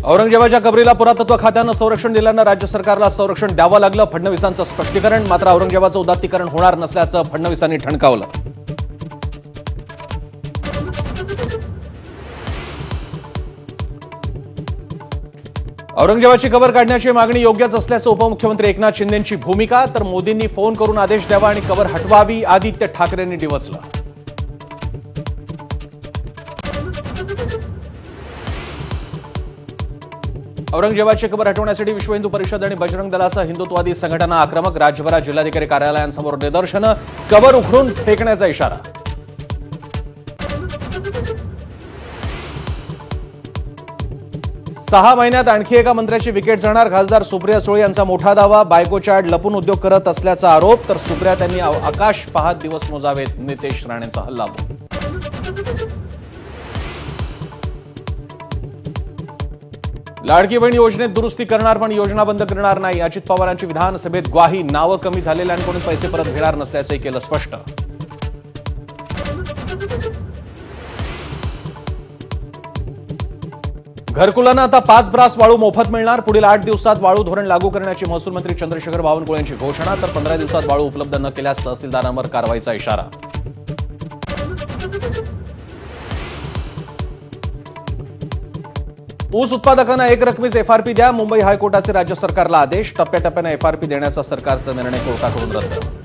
औरंगजेबाच्या कबरीला पुरातत्व खात्यानं संरक्षण दिल्यानं राज्य सरकारला संरक्षण द्यावं लागलं. फडणवीसांचं स्पष्टीकरण. मात्र औरंगजेबाचं उदात्तीकरण होणार नसल्याचं फडणवीसांनी ठणकावलं. औरंगजेबाची कबर काढण्याची मागणी योग्यच असल्याचं उपमुख्यमंत्री एकनाथ शिंदेंची भूमिका. तर मोदींनी फोन करून आदेश द्यावा आणि कबर हटवावी, आदित्य ठाकरेंनी डिवचलं. औरंगजेबाची कबर हटवण्यासाठी विश्व हिंदू परिषद आणि बजरंग दलासह हिंदुत्ववादी संघटना आक्रमक. राज्यभरात जिल्हाधिकारी कार्यालयांसमोर निदर्शनं. कबर उखडून फेकण्याचा इशारा. सहा महिन्यात आणखी एका मंत्र्याची विकेट जाणार. खासदार सुप्रिया सुळे यांचा मोठा दावा. बायकोच्या आड लपून उद्योग करत असल्याचा आरोप. तर सुप्रिया त्यांनी आकाश पाहत दिवस मोजावेत. नितेश राणेंचा हल्लाबोल. लाडकी बहीण योजनेत दुरुस्ती करणार पण योजना बंद करणार नाही. अजित पवारांची विधानसभेत ग्वाही. नावं कमी झालेल्यांकडून पैसे परत घेणार नसल्याचंही केलं स्पष्ट. घरकुलांना आता 5 ब्रास वाळू मोफत मिळणार. पुढील 8 दिवसात वाळू धोरण लागू करण्याची महसूल मंत्री चंद्रशेखर बावनकुळे यांची घोषणा. तर 15 दिवसात वाळू उपलब्ध न केल्यास तहसीलदारांवर कारवाईचा इशारा. ऊस उत्पादकांना एक रकमीच एफआरपी द्या. मुंबई हायकोर्टाचे राज्य सरकारला आदेश. टप्प्याटप्प्याने एफआरपी देण्याचा सरकारचा निर्णय कोर्टाकडून रद्द.